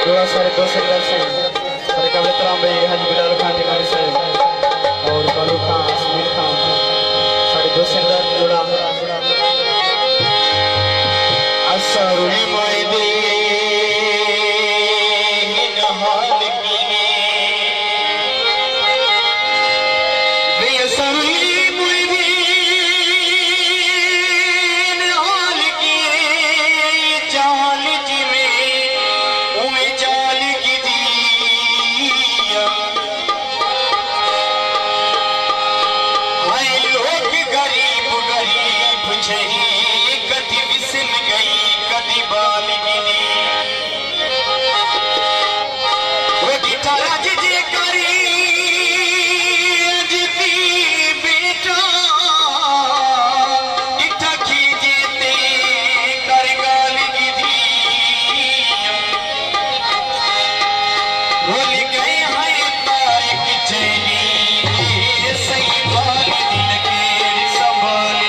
जोड़ा सारे दोस्त से सारे कबले तराम भाई हाजी बिलाल खान टिकारी साहब और बालू खान सुनील खान सारे दोस्त जोड़ा असरुली मायदे नहाल की बेअसरुली मायदे नहाल की जाल जिमे उमे जाल की दिया हाय लोग गरीब गरीब छही कदी विसन गई कदी बाल गिनी रोटी तारा जे करी जीती बेटा इठा खींचते कर गाल गिनी भूल गए हैं तारिक चैनी सही बाल दिल के संभाल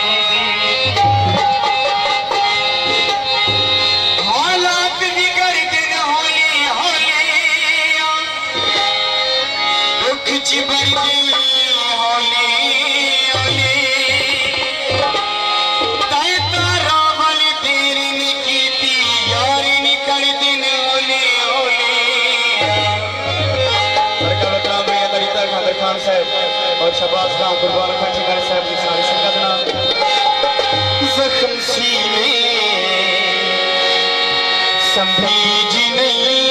हालात बिगड़ दिन होले होले दुख चिबर दिन होले होले तय तारा बल तेरी निकीती यार निकल दिन होले होले खान साहब और शहबाज खान गुरबान खान टिकारी साहब की सारी संगत ना जख्म सीने संभीज नहीं